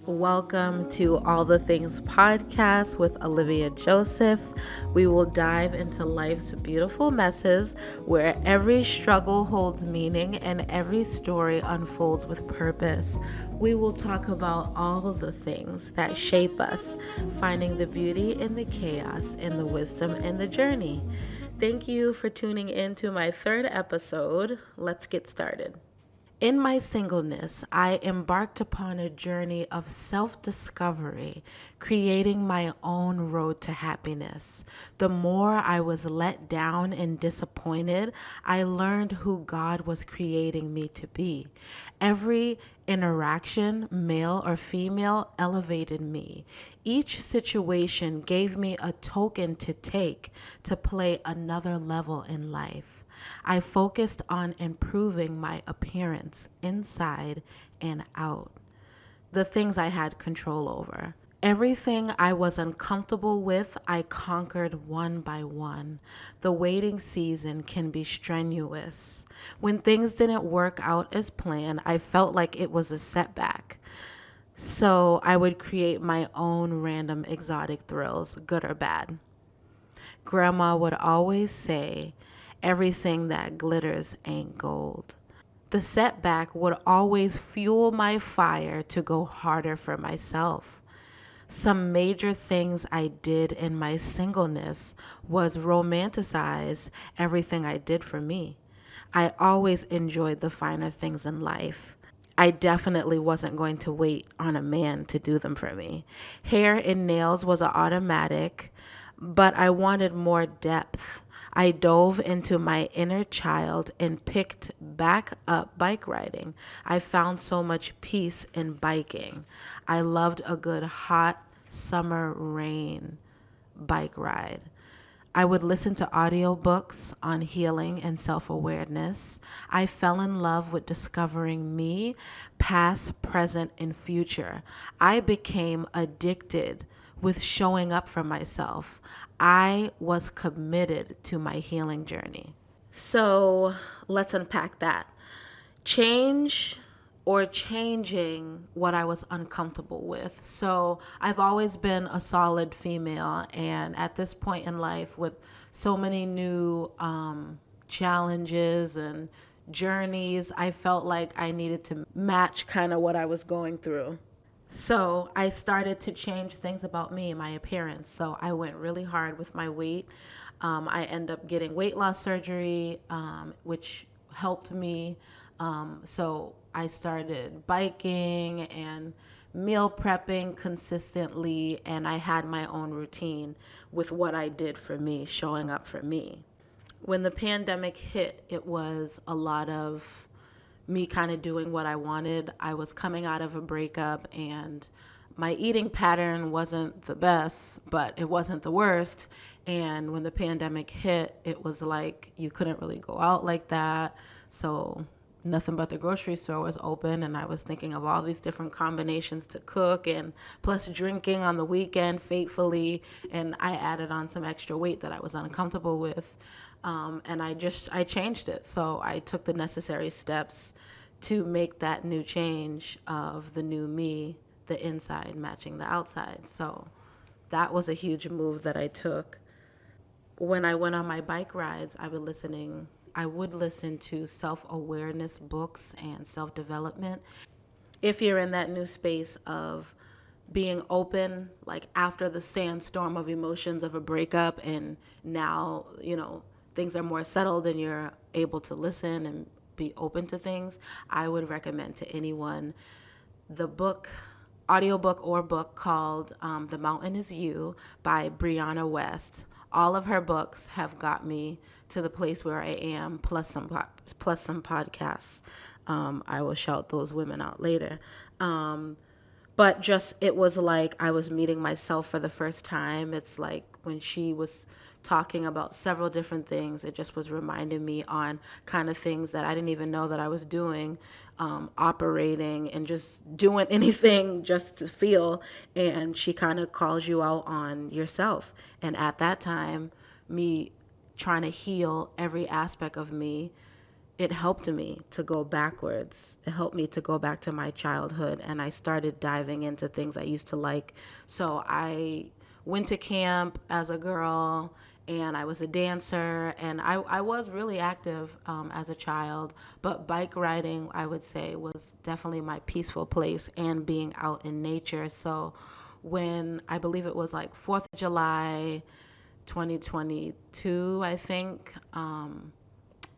Welcome to All the Things podcast with Olivia Joseph. We will dive into life's beautiful messes where every struggle holds meaning and every story unfolds with purpose. We will talk about all the things that shape us, finding the beauty in the chaos and the wisdom in the journey. Thank you for tuning in to my third episode. Let's get started. In my singleness, I embarked upon a journey of self-discovery, creating my own road to happiness. The more I was let down and disappointed, I learned who God was creating me to be. Every interaction, male or female, elevated me. Each situation gave me a token to take to play another level in life. I focused on improving my appearance inside and out, the things I had control over. Everything I was uncomfortable with, I conquered one by one. The waiting season can be strenuous. When things didn't work out as planned, I felt like it was a setback. So I would create my own random exotic thrills, good or bad. Grandma would always say, everything that glitters ain't gold. The setback would always fuel my fire to go harder for myself. Some major things I did in my singleness was romanticize everything I did for me. I always enjoyed the finer things in life. I definitely wasn't going to wait on a man to do them for me. Hair and nails was an automatic, but I wanted more depth. I dove into my inner child and picked back up bike riding. I found so much peace in biking. I loved a good hot summer rain bike ride. I would listen to audiobooks on healing and self-awareness. I fell in love with discovering me, past, present, and future. I became addicted with showing up for myself. I was committed to my healing journey. So let's unpack that. Change or changing what I was uncomfortable with. So I've always been a solid female, and at this point in life, with so many new challenges and journeys, I felt like I needed to match kind of what I was going through. So I started to change things about me, my appearance. So I went really hard with my weight. I ended up getting weight loss surgery, which helped me. So I started biking and meal prepping consistently, and I had my own routine with what I did for me, showing up for me. When the pandemic hit, it was a lot of me kind of doing what I wanted. I was coming out of a breakup, and my eating pattern wasn't the best, but it wasn't the worst. And when the pandemic hit, it was like you couldn't really go out like that. So nothing but the grocery store was open, and I was thinking of all these different combinations to cook, and plus drinking on the weekend faithfully. And I added on some extra weight that I was uncomfortable with. And I changed it. So I took the necessary steps to make that new change of the new me, the inside matching the outside. So that was a huge move that I took. When I went on my bike rides, I would listen to self-awareness books and self-development. If you're in that new space of being open, like after the sandstorm of emotions of a breakup, and now, things are more settled and you're able to listen and be open to things, I would recommend to anyone the audiobook or book called The Mountain Is You by Brianna West. All of her books have got me to the place where I am, plus some podcasts. I will shout those women out later. But just, it was like I was meeting myself for the first time. It's like when she was talking about several different things, it just was reminding me on kind of things that I didn't even know that I was doing, operating and just doing anything just to feel. And she kind of calls you out on yourself. And at that time, me trying to heal every aspect of me, it helped me to go backwards. It helped me to go back to my childhood, and I started diving into things I used to like. So I went to camp as a girl, and I was a dancer, and I was really active as a child. But bike riding, I would say, was definitely my peaceful place and being out in nature. So when I believe it was like 4th of July, 2022, I think,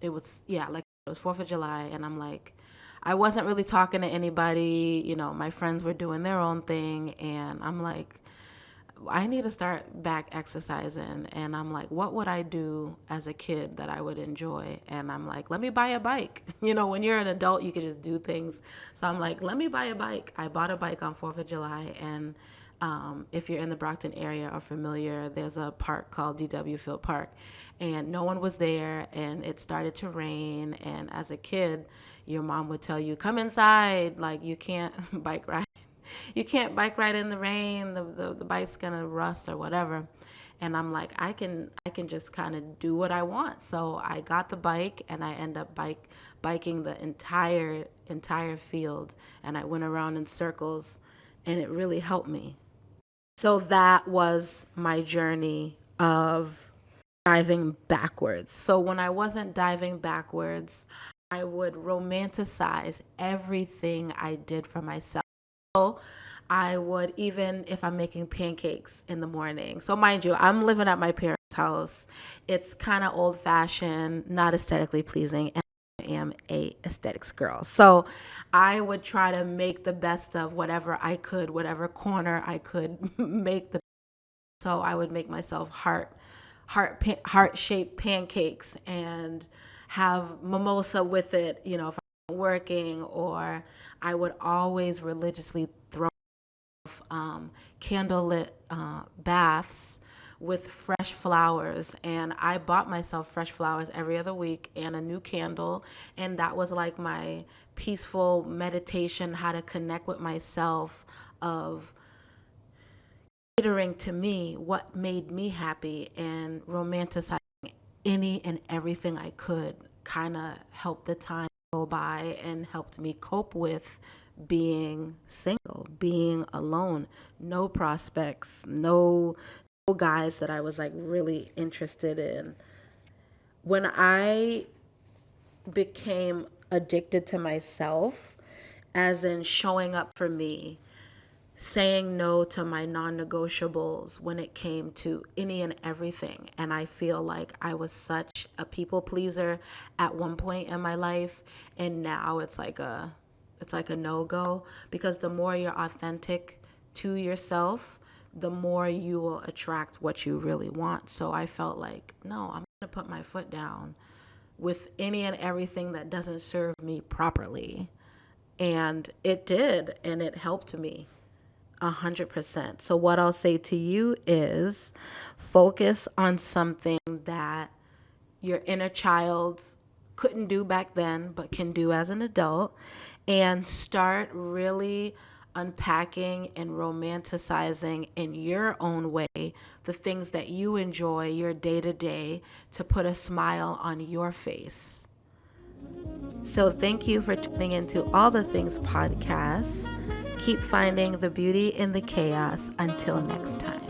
it was, yeah, like it was 4th of July, and I'm like, I wasn't really talking to anybody. My friends were doing their own thing, and I'm like, I need to start back exercising. And I'm like, what would I do as a kid that I would enjoy? And I'm like, let me buy a bike. When you're an adult, you can just do things. So I'm like, let me buy a bike. I bought a bike on 4th of July, and if you're in the Brockton area or familiar, there's a park called DW Field Park, and no one was there, and it started to rain. And as a kid, your mom would tell you, come inside, like you can't bike ride. You can't bike ride in the rain. The bike's gonna rust or whatever. And I'm like, I can just kind of do what I want. So I got the bike, and I end up biking the entire field, and I went around in circles, and it really helped me. So that was my journey of diving backwards. So when I wasn't diving backwards, I would romanticize everything I did for myself. So I would, even if I'm making pancakes in the morning. So mind you, I'm living at my parents' house. It's kind of old fashioned, not aesthetically pleasing, and I am a aesthetics girl. So I would try to make the best of whatever I could, whatever corner I could make the. So I would make myself heart shaped pancakes and have mimosa with it, if I'm working, or I would always religiously throw candlelit baths with fresh flowers. And I bought myself fresh flowers every other week and a new candle. And that was like my peaceful meditation, how to connect with myself, of catering to me what made me happy, and romanticizing any and everything I could kind of helped the time go by and helped me cope with being single, being alone, no prospects, no guys that I was like really interested in. When I became addicted to myself, as in showing up for me, saying no to my non-negotiables when it came to any and everything. And I feel like I was such a people pleaser at one point in my life, and now it's like a no-go, because the more you're authentic to yourself, the more you will attract what you really want. So I felt like, no, I'm going to put my foot down with any and everything that doesn't serve me properly. And it did, and it helped me 100%. So what I'll say to you is focus on something that your inner child couldn't do back then but can do as an adult, and start really unpacking and romanticizing in your own way the things that you enjoy your day to day, to put a smile on your face. So thank you for tuning into All the Things podcast. Keep finding the beauty in the chaos. Until next time.